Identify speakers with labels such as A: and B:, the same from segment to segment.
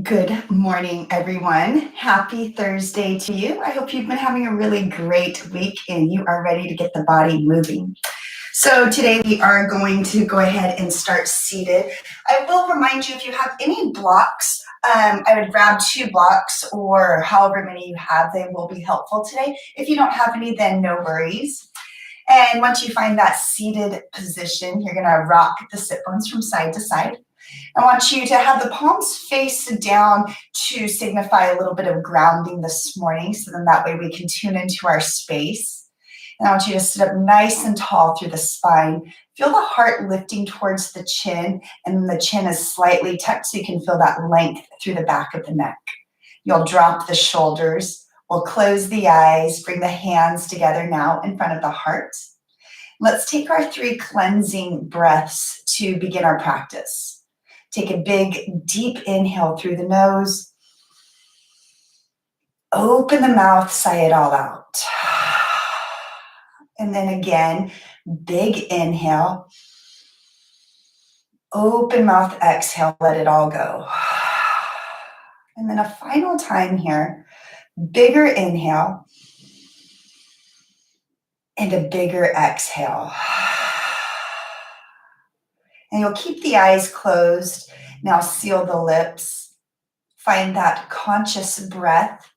A: Good morning, everyone. Happy Thursday to you. I hope you've been having a really great week and you are ready to get the body moving. So today we are going to go ahead and start seated. I will remind you, if you have any blocks, I would grab 2 blocks or however many you have. They will be helpful today. If you don't have any, then no worries. And once you find that seated position, you're going to rock the sit bones from side to side. I want you to have the palms face down to signify a little bit of grounding this morning, so then that way we can tune into our space. And I want you to sit up nice and tall through the spine. Feel the heart lifting towards the chin, and then the chin is slightly tucked so you can feel that length through the back of the neck. You'll drop the shoulders. We'll close the eyes, bring the hands together now in front of the heart. Let's take our 3 cleansing breaths to begin our practice. Take a big, deep inhale through the nose. Open the mouth, sigh it all out. And then again, big inhale. Open mouth, exhale, let it all go. And then a final time here, bigger inhale and a bigger exhale. And you'll keep the eyes closed. Now seal the lips. Find that conscious breath,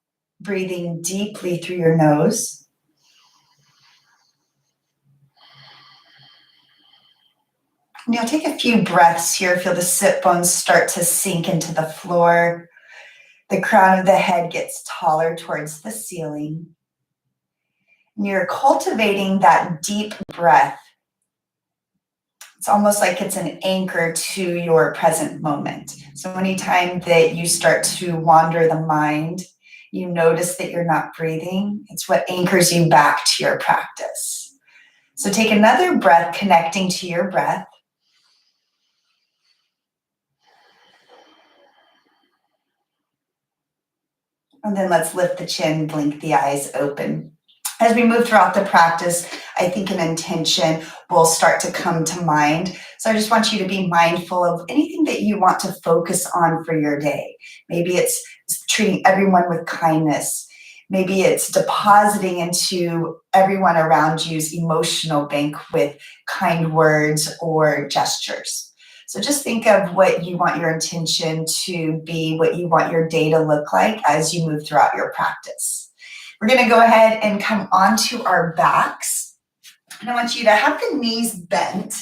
A: breathing deeply through your nose. And you'll take a few breaths here. Feel the sit bones start to sink into the floor. The crown of the head gets taller towards the ceiling. And you're cultivating that deep breath. It's almost like it's an anchor to your present moment. So anytime that you start to wander the mind, you notice that you're not breathing. It's what anchors you back to your practice. So take another breath, connecting to your breath. And then let's lift the chin, blink the eyes open. As we move throughout the practice, I think an intention will start to come to mind. So I just want you to be mindful of anything that you want to focus on for your day. Maybe it's treating everyone with kindness. Maybe it's depositing into everyone around you's emotional bank with kind words or gestures. So just think of what you want your intention to be, what you want your day to look like as you move throughout your practice. We're going to go ahead and come onto our backs. And I want you to have the knees bent.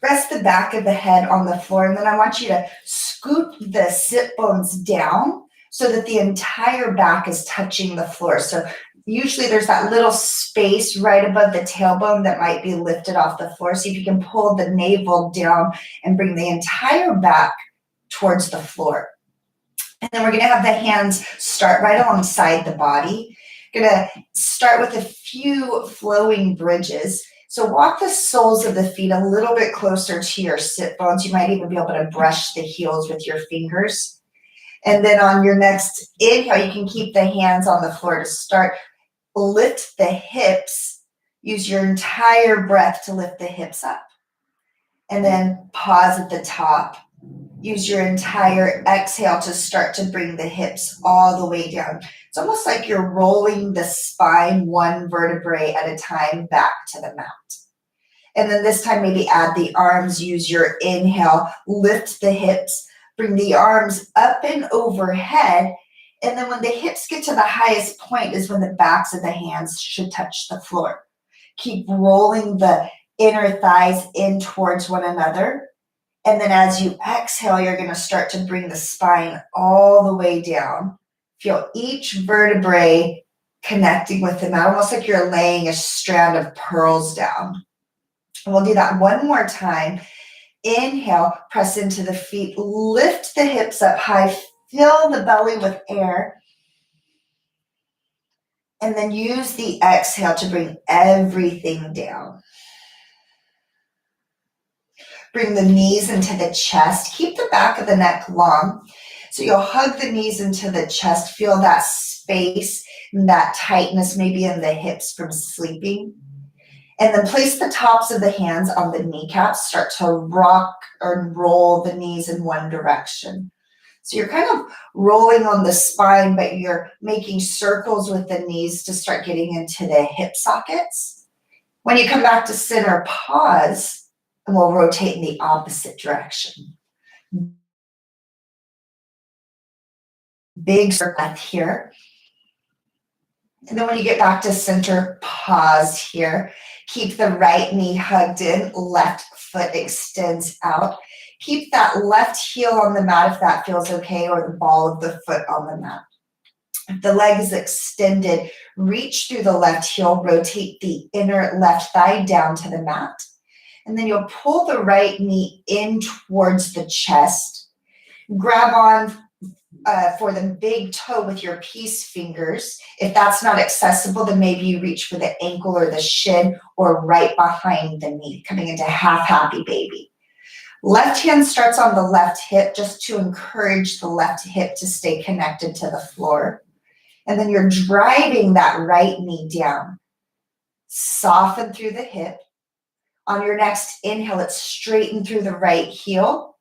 A: Rest the back of the head on the floor. And then I want you to scoop the sit bones down so that the entire back is touching the floor. So usually there's that little space right above the tailbone that might be lifted off the floor. See if you can pull the navel down and bring the entire back towards the floor. And then we're going to have the hands start right alongside the body. Going to start with a few flowing bridges. So walk the soles of the feet a little bit closer to your sit bones. You might even be able to brush the heels with your fingers. And then on your next inhale, you can keep the hands on the floor to start. Lift the hips. Use your entire breath to lift the hips up. And then pause at the top. Use your entire exhale to start to bring the hips all the way down. It's almost like you're rolling the spine 1 vertebrae at a time back to the mat. And then this time maybe add the arms. Use your inhale. Lift the hips. Bring the arms up and overhead. And then when the hips get to the highest point is when the backs of the hands should touch the floor. Keep rolling the inner thighs in towards one another. And then as you exhale, you're going to start to bring the spine all the way down. Feel each vertebrae connecting with the mat, almost like you're laying a strand of pearls down. And we'll do that one more time. Inhale, press into the feet, lift the hips up high, fill the belly with air. And then use the exhale to bring everything down. Bring the knees into the chest. Keep the back of the neck long. So you'll hug the knees into the chest. Feel that space and that tightness maybe in the hips from sleeping. And then place the tops of the hands on the kneecaps. Start to rock or roll the knees in one direction. So you're kind of rolling on the spine, but you're making circles with the knees to start getting into the hip sockets. When you come back to center, pause, and we'll rotate in the opposite direction. Big breath here. And then when you get back to center, pause here. Keep the right knee hugged in, left foot extends out. Keep that left heel on the mat if that feels okay, or the ball of the foot on the mat. If the leg is extended, reach through the left heel, rotate the inner left thigh down to the mat. And then you'll pull the right knee in towards the chest. Grab on for the big toe with your peace fingers. If that's not accessible, then maybe you reach for the ankle or the shin or right behind the knee, coming into half happy baby. Left hand starts on the left hip just to encourage the left hip to stay connected to the floor. And then you're driving that right knee down. Soften through the hip. On your next inhale, let's straighten through the right heel.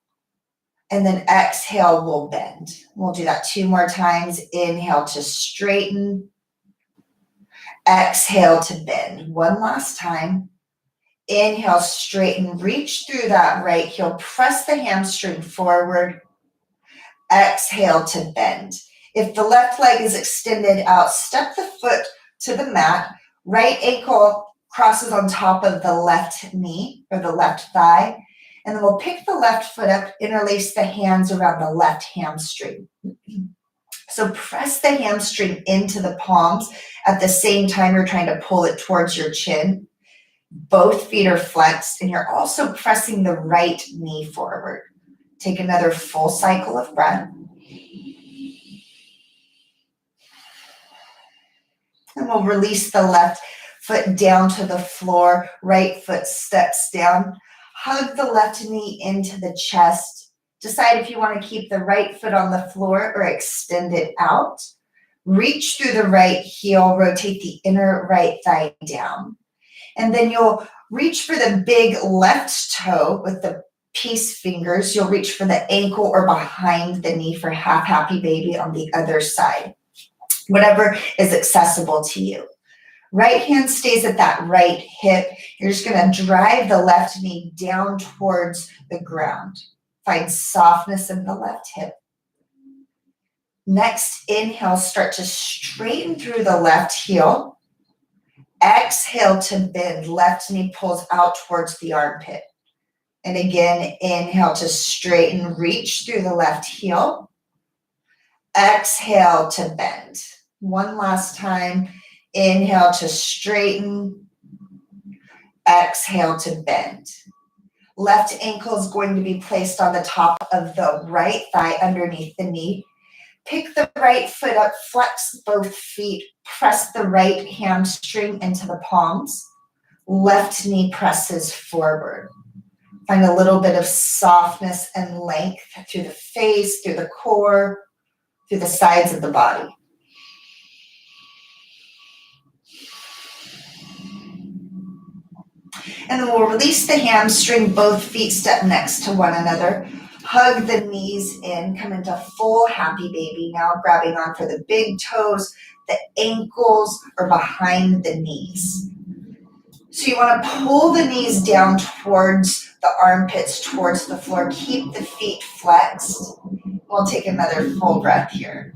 A: And then exhale, we'll bend. We'll do that 2 more times. Inhale to straighten. Exhale to bend. 1 last time. Inhale, straighten. Reach through that right heel. Press the hamstring forward. Exhale to bend. If the left leg is extended out, step the foot to the mat. Right ankle crosses on top of the left knee or the left thigh. And then we'll pick the left foot up, interlace the hands around the left hamstring. So press the hamstring into the palms at the same time you're trying to pull it towards your chin. Both feet are flexed, and you're also pressing the right knee forward. Take another full cycle of breath. And we'll release the left foot down to the floor. Right foot steps down. Hug the left knee into the chest. Decide if you want to keep the right foot on the floor or extend it out. Reach through the right heel, rotate the inner right thigh down. And then you'll reach for the big left toe with the peace fingers. You'll reach for the ankle or behind the knee for half happy baby on the other side. Whatever is accessible to you. Right hand stays at that right hip. You're just going to drive the left knee down towards the ground. Find softness in the left hip. Next, inhale, start to straighten through the left heel. Exhale to bend. Left knee pulls out towards the armpit. And again, inhale to straighten. Reach through the left heel. Exhale to bend. 1 last time. Inhale to straighten. Exhale to bend. Left ankle is going to be placed on the top of the right thigh underneath the knee. Pick the right foot up, flex both feet, press the right hamstring into the palms. Left knee presses forward. Find a little bit of softness and length through the face, through the core, through the sides of the body. And then we'll release the hamstring, both feet step next to one another. Hug the knees in, come into full happy baby now, grabbing on for the big toes, the ankles are behind the knees. So you want to pull the knees down towards the armpits, towards the floor. Keep the feet flexed. We'll take another full breath here.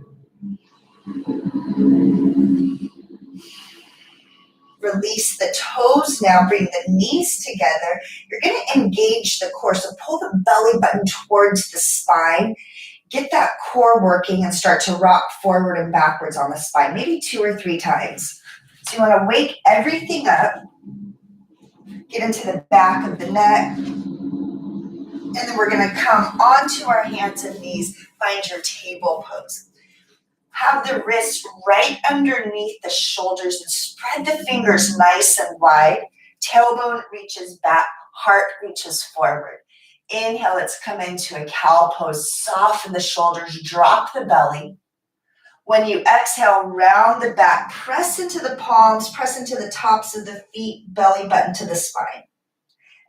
A: Release the toes now, bring the knees together. You're going to engage the core, so pull the belly button towards the spine. Get that core working and start to rock forward and backwards on the spine, maybe 2 or 3 times. So you want to wake everything up, get into the back of the neck, and then we're going to come onto our hands and knees, find your table pose. Have the wrists right underneath the shoulders and spread the fingers nice and wide. Tailbone reaches back, heart reaches forward. Inhale, let's come into a cow pose. Soften the shoulders, drop the belly. When you exhale, round the back, press into the palms, press into the tops of the feet, belly button to the spine.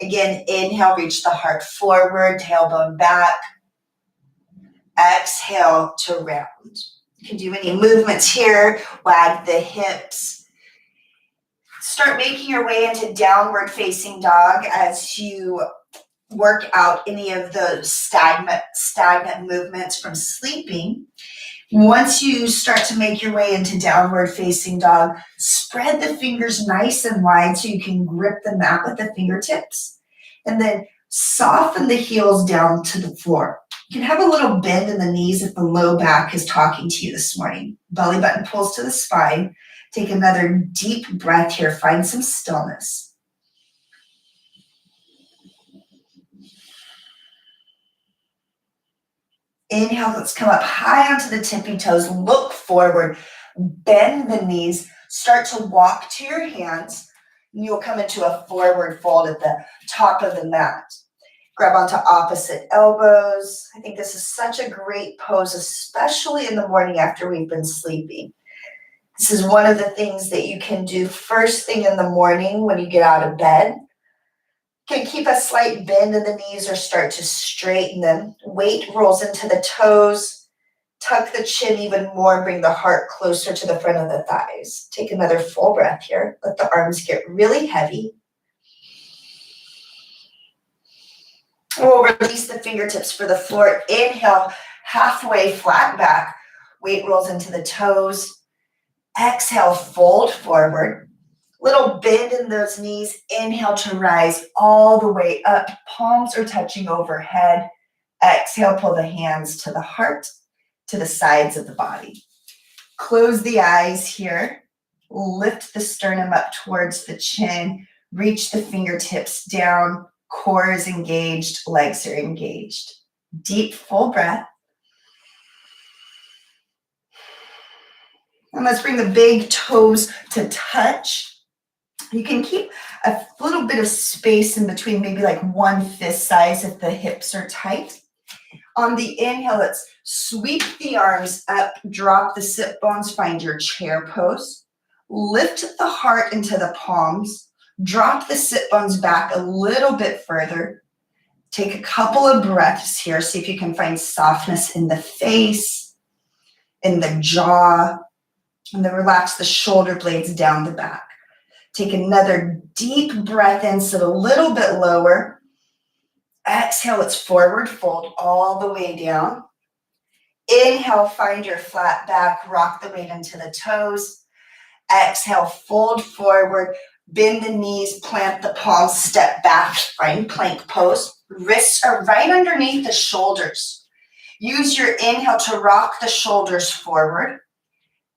A: Again, inhale, reach the heart forward, tailbone back. Exhale to round. You can do any movements here, wag the hips. Start making your way into downward facing dog as you work out any of those stagnant movements from sleeping. Once you start to make your way into downward facing dog, spread the fingers nice and wide so you can grip the mat with the fingertips. And then soften the heels down to the floor. You can have a little bend in the knees if the low back is talking to you this morning. Belly button pulls to the spine. Take another deep breath here. Find some stillness. Inhale, let's come up high onto the tippy toes. Look forward. Bend the knees. Start to walk to your hands. And you'll come into a forward fold at the top of the mat. Grab onto opposite elbows. I think this is such a great pose, especially in the morning after we've been sleeping. This is one of the things that you can do first thing in the morning when you get out of bed. You can keep a slight bend in the knees or start to straighten them. Weight rolls into the toes. Tuck the chin even more. Bring the heart closer to the front of the thighs. Take another full breath here. Let the arms get really heavy. We'll release the fingertips for the floor. Inhale, halfway flat back. Weight rolls into the toes. Exhale, fold forward. Little bend in those knees. Inhale to rise all the way up. Palms are touching overhead. Exhale, pull the hands to the heart, to the sides of the body. Close the eyes here. Lift the sternum up towards the chin. Reach the fingertips down. Core is engaged, legs are engaged. Deep, full breath. And let's bring the big toes to touch. You can keep a little bit of space in between, maybe like one fist size if the hips are tight. On the inhale, let's sweep the arms up, drop the sit bones, find your chair pose. Lift the heart into the palms. Drop the sit bones back a little bit further. Take a couple of breaths here. See if you can find softness in the face, in the jaw, and then relax the shoulder blades down the back. Take another deep breath in, sit a little bit lower. Exhale, let's forward fold all the way down. Inhale, find your flat back, rock the weight into the toes. Exhale, fold forward. Bend the knees, plant the palms, step back, find plank pose. Wrists are right underneath the shoulders. Use your inhale to rock the shoulders forward.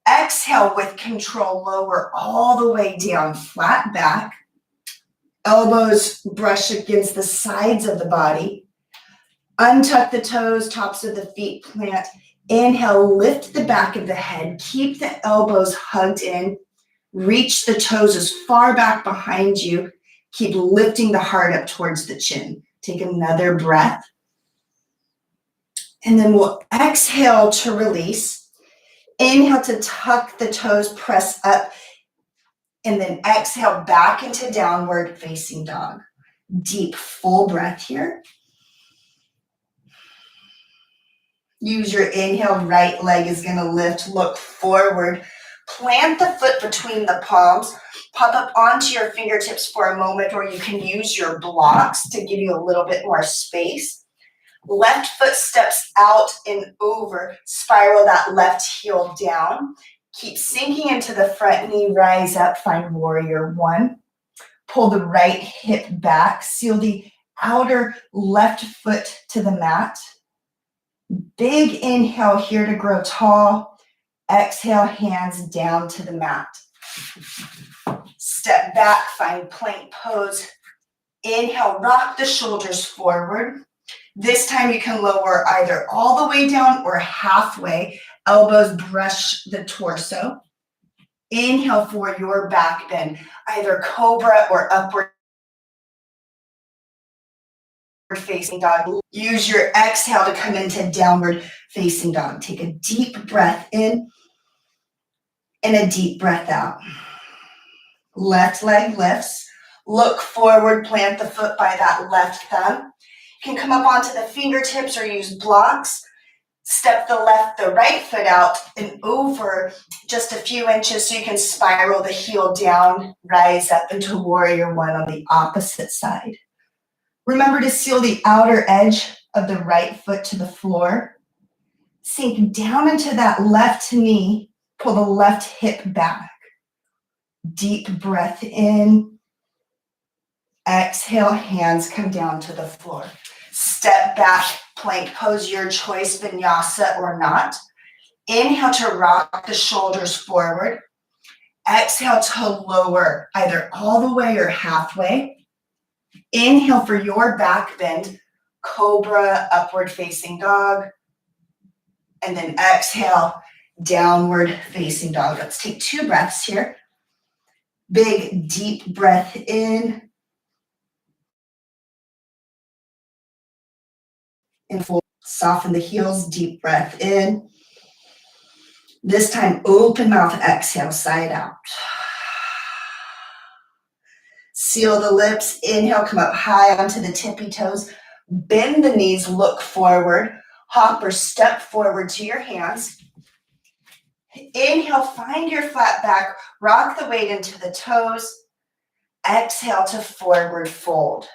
A: Exhale with control, lower all the way down, flat back. Elbows brush against the sides of the body. Untuck the toes, tops of the feet plant. Inhale, lift the back of the head. Keep the elbows hugged in. Reach the toes as far back behind you. Keep lifting the heart up towards the chin. Take another breath. And then we'll exhale to release. Inhale to tuck the toes, press up. And then exhale back into downward facing dog. Deep, full breath here. Use your inhale, right leg is going to lift, look forward. Plant the foot between the palms. Pop up onto your fingertips for a moment, or you can use your blocks to give you a little bit more space. Left foot steps out and over. Spiral that left heel down. Keep sinking into the front knee. Rise up. Find warrior one. Pull the right hip back. Seal the outer left foot to the mat. Big inhale here to grow tall. Exhale, hands down to the mat. Step back, find plank pose. Inhale, rock the shoulders forward. This time you can lower either all the way down or halfway. Elbows brush the torso. Inhale for your back bend, either cobra or upward facing dog. Use your exhale to come into downward facing dog. Take a deep breath in. And a deep breath out. Left leg lifts. Look forward, plant the foot by that left thumb. You can come up onto the fingertips or use blocks. Step the right foot out and over just a few inches so you can spiral the heel down, rise up into warrior one on the opposite side. Remember to seal the outer edge of the right foot to the floor. Sink down into that left knee, pull the left hip back. Deep breath in. Exhale, hands come down to the floor. Step back, plank pose, your choice, vinyasa or not. Inhale to rock the shoulders forward. Exhale to lower, either all the way or halfway. Inhale for your back bend, cobra, upward facing dog. And then exhale, downward facing dog. Let's take 2 breaths here. Big, deep breath in. And soften the heels, deep breath in. This time, open mouth, exhale, side out. Seal the lips, inhale, come up high onto the tippy toes. Bend the knees, look forward. Hop or step forward to your hands. Inhale, find your flat back, rock the weight into the toes. Exhale to forward fold.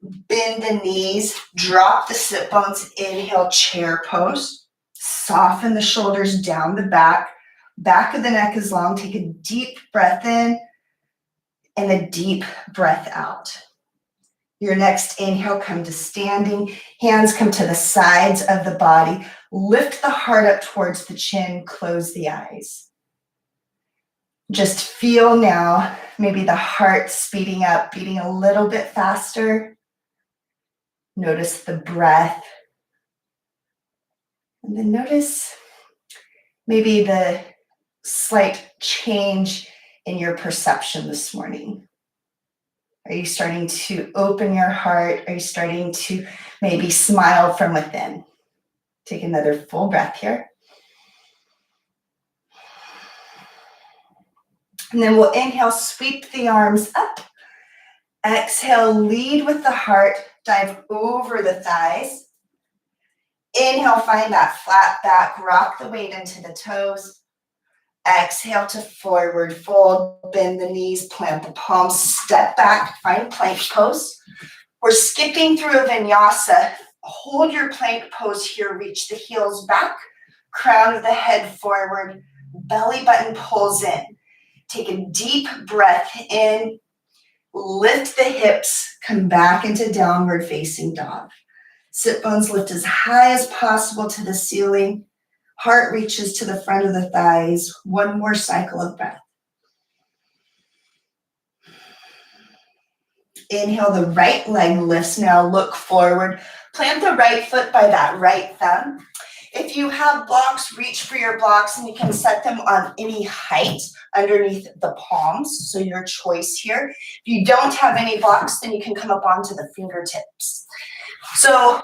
A: Bend the knees, drop the sit bones, inhale, chair pose. Soften the shoulders down the back. Back of the neck is long. Take a deep breath in and a deep breath out. Your next inhale, come to standing. Hands come to the sides of the body. Lift the heart up towards the chin. Close the eyes. Just feel now, maybe the heart speeding up, beating a little bit faster. Notice the breath. And then notice maybe the slight change in your perception this morning. Are you starting to open your heart? Are you starting to maybe smile from within? Take another full breath here. And then we'll inhale, sweep the arms up. Exhale, lead with the heart, dive over the thighs. Inhale, find that flat back, rock the weight into the toes. Exhale to forward fold, bend the knees, plant the palms, step back, find plank pose. We're skipping through a vinyasa. Hold your plank pose here, reach the heels back, crown of the head forward, belly button pulls in. Take a deep breath in, lift the hips, come back into downward facing dog. Sit bones lift as high as possible to the ceiling. Heart reaches to the front of the thighs. One more cycle of breath. Inhale, the right leg lifts now. Look forward. Plant the right foot by that right thumb. If you have blocks, reach for your blocks and you can set them on any height underneath the palms. So your choice here. If you don't have any blocks, then you can come up onto the fingertips. So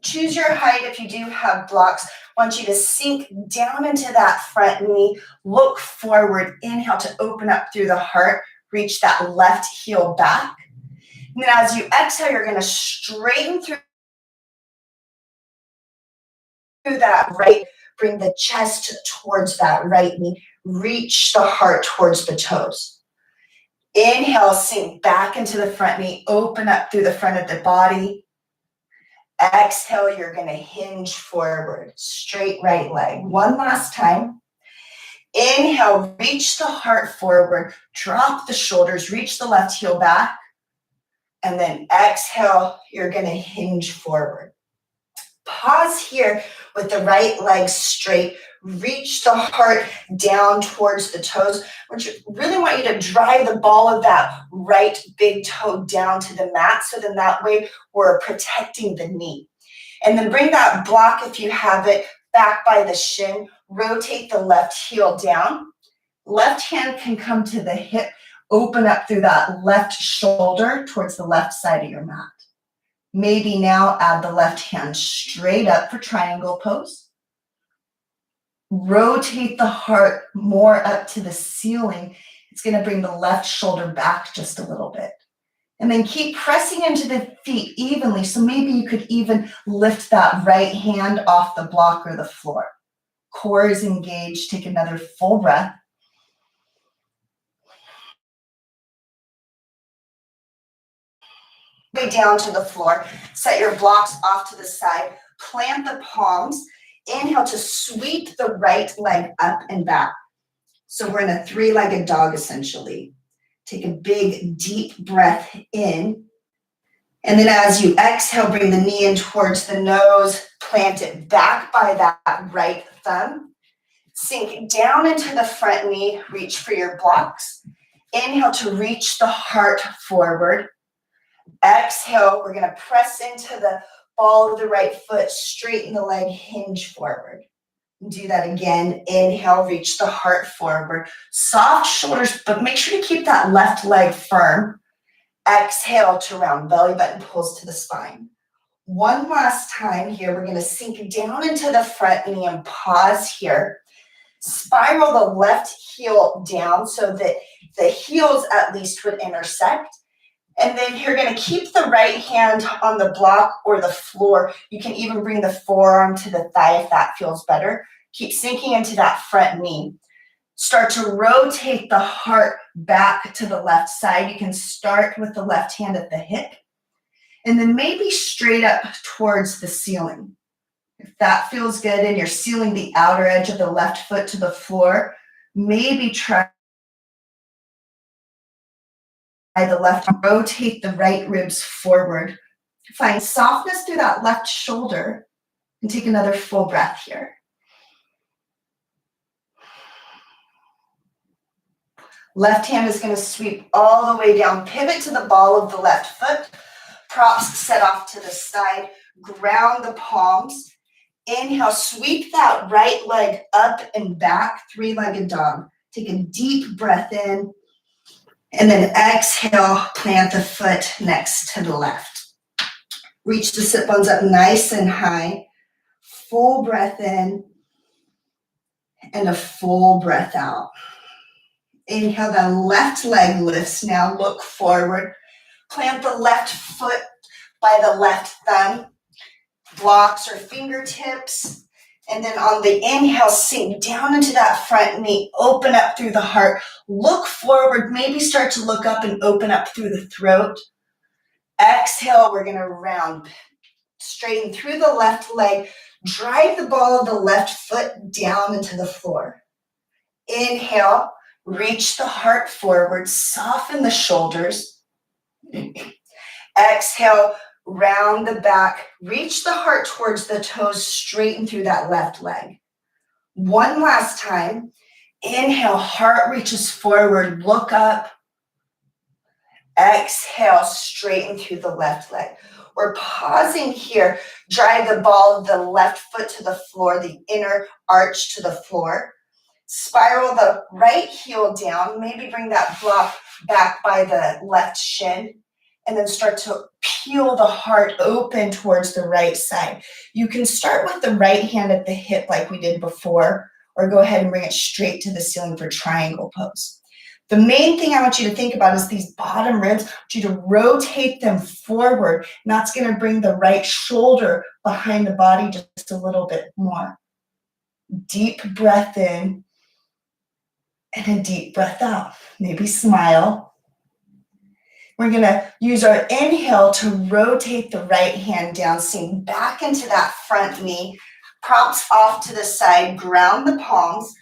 A: choose your height if you do have blocks. I want you to sink down into that front knee. Look forward. Inhale to open up through the heart. Reach that left heel back. And then as you exhale, you're going to straighten through that right. Bring the chest towards that right knee. Reach the heart towards the toes. Inhale, sink back into the front knee. Open up through the front of the body. Exhale, you're going to hinge forward. Straight right leg. One last time. Inhale, reach the heart forward. Drop the shoulders. Reach the left heel back. And then exhale, you're going to hinge forward. Pause here with the right leg straight. Reach the heart down towards the toes. I really want you to drive the ball of that right big toe down to the mat, so then that way we're protecting the knee. And then bring that block, if you have it, back by the shin. Rotate the left heel down. Left hand can come to the hip. Open up through that left shoulder towards the left side of your mat. Maybe now add the left hand straight up for triangle pose. Rotate the heart more up to the ceiling. It's going to bring the left shoulder back just a little bit. And then keep pressing into the feet evenly. So maybe you could even lift that right hand off the block or the floor. Core is engaged. Take another full breath. Way down to the floor. Set your blocks off to the side. Plant the palms. Inhale to sweep the right leg up and back. So we're in a three-legged dog essentially. Take a big, deep breath in. And then as you exhale, bring the knee in towards the nose. Plant it back by that right thumb. Sink down into the front knee. Reach for your blocks. Inhale to reach the heart forward. Exhale, we're going to press into the ball of the right foot. Straighten the leg, hinge forward. Do that again. Inhale, reach the heart forward. Soft shoulders, but make sure to keep that left leg firm. Exhale to round belly button pulls to the spine. One last time here, we're going to sink down into the front knee and pause here. Spiral the left heel down so that the heels at least would intersect. And then you're going to keep the right hand on the block or the floor. You can even bring the forearm to the thigh if that feels better. Keep sinking into that front knee. Start to rotate the heart back to the left side. You can start with the left hand at the hip. And then maybe straight up towards the ceiling. If that feels good and you're sealing the outer edge of the left foot to the floor, maybe try the left, rotate the right ribs forward. Find softness through that left shoulder and take another full breath here. Left hand is going to sweep all the way down. Pivot to the ball of the left foot. Props set off to the side. Ground the palms. Inhale, sweep that right leg up and back, three-legged dog. Take a deep breath in. And then exhale, plant the foot next to the left. Reach the sit bones up nice and high. Full breath in and a full breath out. Inhale, the left leg lifts now. Look forward. Plant the left foot by the left thumb. Blocks or fingertips. And then on the inhale, sink down into that front knee. Open up through the heart. Look forward. Maybe start to look up and open up through the throat. Exhale, we're going to round. Straighten through the left leg. Drive the ball of the left foot down into the floor. Inhale, reach the heart forward. Soften the shoulders. Exhale, round the back. Reach the heart towards the toes. Straighten through that left leg. One last time. Inhale, heart reaches forward. Look up. Exhale, straighten through the left leg. We're pausing here. Drive the ball of the left foot to the floor, the inner arch to the floor. Spiral the right heel down. Maybe bring that block back by the left shin. And then start to peel the heart open towards the right side. You can start with the right hand at the hip like we did before, or go ahead and bring it straight to the ceiling for triangle pose. The main thing I want you to think about is these bottom ribs. I want you to rotate them forward, and that's going to bring the right shoulder behind the body just a little bit more. Deep breath in and a deep breath out. Maybe smile. We're going to use our inhale to rotate the right hand down, sink back into that front knee, props off to the side, ground the palms.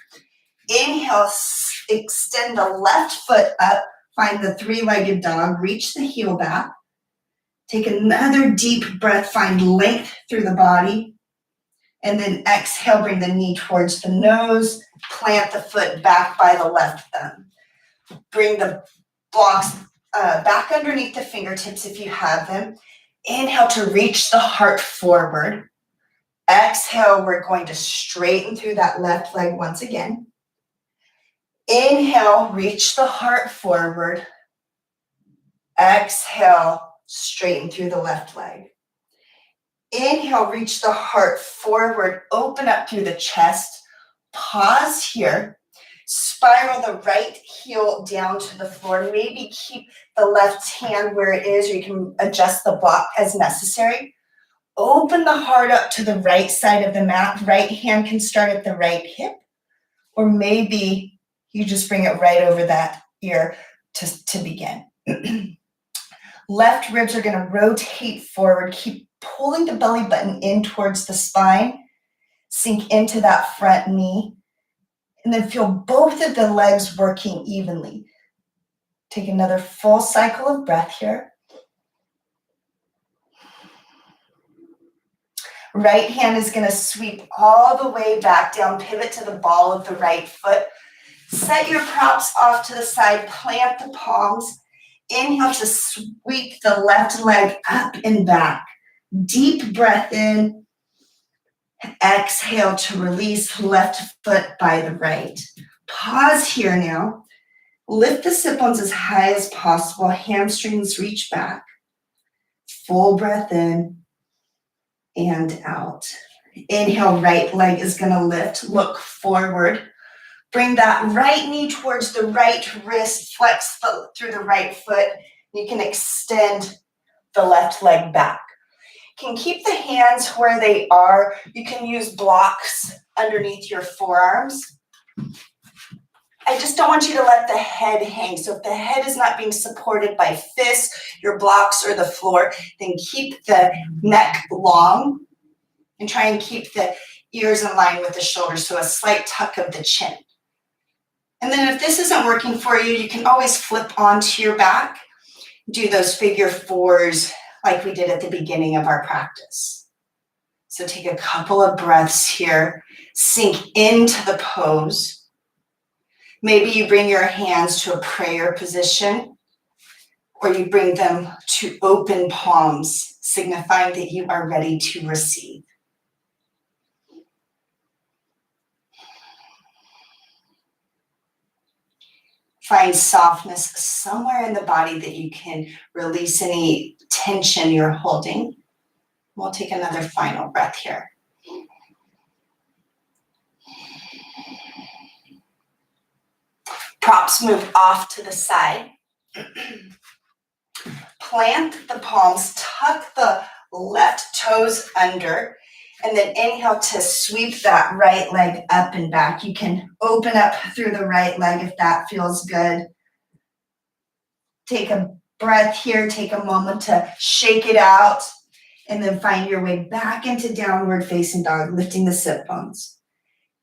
A: Inhale, extend the left foot up, find the three-legged dog, reach the heel back. Take another deep breath, find length through the body. And then exhale, bring the knee towards the nose, plant the foot back by the left thumb. Bring the blocks back underneath the fingertips if you have them. Inhale to reach the heart forward. Exhale, we're going to straighten through that left leg once again. Inhale, reach the heart forward. Exhale, straighten through the left leg. Inhale, reach the heart forward, open up through the chest, Pause here. Spiral the right heel down to the floor. Maybe keep the left hand where it is, or you can adjust the block as necessary. Open the heart up to the right side of the mat. Right hand can start at the right hip, or maybe you just bring it right over that ear to begin. Left ribs are going to rotate forward. Keep pulling the belly button in towards the spine. Sink into that front knee. And then feel both of the legs working evenly. Take another full cycle of breath here. Right hand is going to sweep all the way back down, pivot to the ball of the right foot. Set your props off to the side, plant the palms. Inhale to sweep the left leg up and back. Deep breath in. Exhale to release left foot by the right. Pause here now. Lift the sit bones as high as possible. Hamstrings reach back. Full breath in and out. Inhale, right leg is going to lift. Look forward. Bring that right knee towards the right wrist. Flex through the right foot. You can extend the left leg back. You can keep the hands where they are. You can use blocks underneath your forearms. I just don't want you to let the head hang. So if the head is not being supported by fists, your blocks, or the floor, then keep the neck long and try and keep the ears in line with the shoulders, so a slight tuck of the chin. And then if this isn't working for you, you can always flip onto your back, do those figure fours like we did at the beginning of our practice. So take a couple of breaths here, sink into the pose. Maybe you bring your hands to a prayer position, or you bring them to open palms, signifying that you are ready to receive. Find softness somewhere in the body that you can release any tension you're holding. We'll take another final breath here. Props move off to the side. Plant the palms, tuck the left toes under, and then inhale to sweep that right leg up and back. You can open up through the right leg if that feels good. Take a breath here, take a moment to shake it out, and then find your way back into downward facing dog, lifting the sit bones.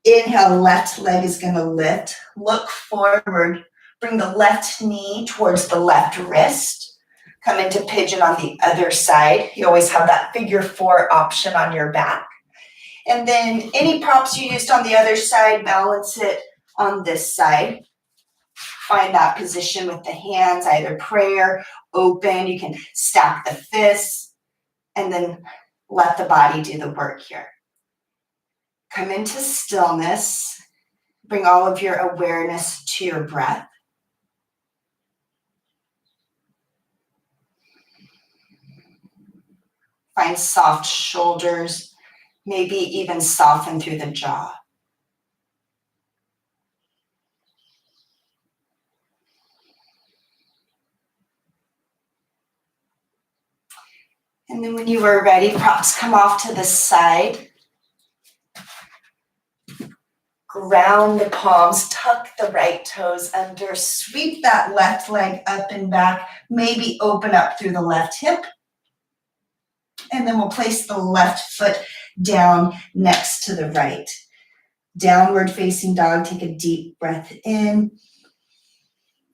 A: Inhale, left leg is going to lift. Look forward. Bring the left knee towards the left wrist. Come into pigeon on the other side. You always have that figure four option on your back. And then any props you used on the other side, balance it on this side. Find that position with the hands, either prayer, open. You can stack the fists, and then let the body do the work here. Come into stillness. Bring all of your awareness to your breath. Find soft shoulders, maybe even soften through the jaw. And then when you are ready, props come off to the side. Ground the palms, tuck the right toes under, sweep that left leg up and back, maybe open up through the left hip. And then we'll place the left foot down next to the right. Downward facing dog, take a deep breath in.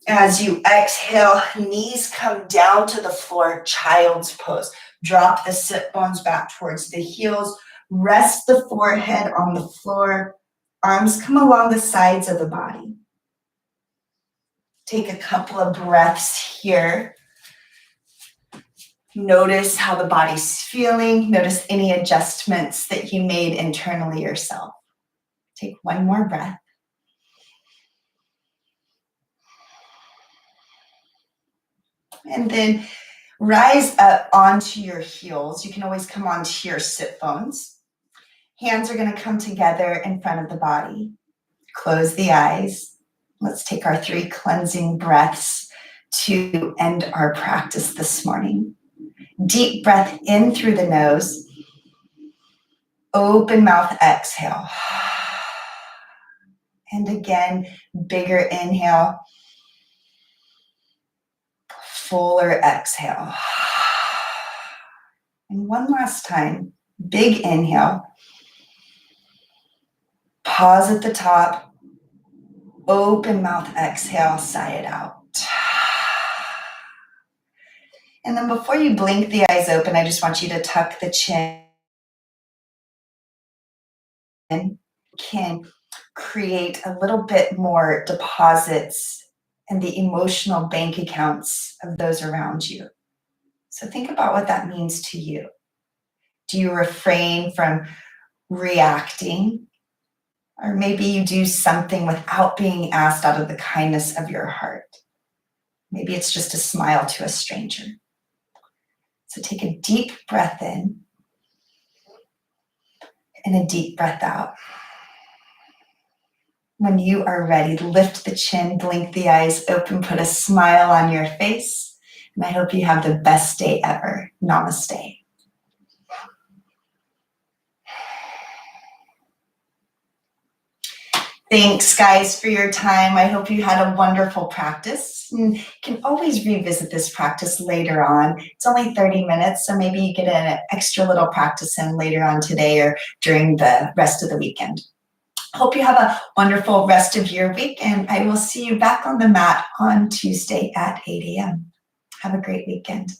A: As you exhale, knees come down to the floor, child's pose. Drop the sit bones back towards the heels. Rest the forehead on the floor. Arms come along the sides of the body. Take a couple of breaths here. Notice how the body's feeling. Notice any adjustments that you made internally yourself. Take one more breath. And then rise up onto your heels. You can always come onto your sit bones. Hands are going to come together in front of the body. Close the eyes. Let's take our 3 cleansing breaths to end our practice this morning. Deep breath in through the nose. Open mouth, exhale. And again, bigger inhale. Fuller exhale. And one last time, big inhale. Pause at the top. Open mouth, exhale, sigh it out. And then before you blink the eyes open, I just want you to tuck the chin. Can create a little bit more deposits in the emotional bank accounts of those around you. So think about what that means to you. Do you refrain from reacting? Or maybe you do something without being asked out of the kindness of your heart. Maybe it's just a smile to a stranger. So take a deep breath in and a deep breath out. When you are ready, lift the chin, blink the eyes open, put a smile on your face. And I hope you have the best day ever. Namaste. Thanks, guys, for your time. I hope you had a wonderful practice. And you can always revisit this practice later on. It's only 30 minutes, so maybe you get an extra little practice in later on today or during the rest of the weekend. Hope you have a wonderful rest of your week, and I will see you back on the mat on Tuesday at 8 a.m. Have a great weekend.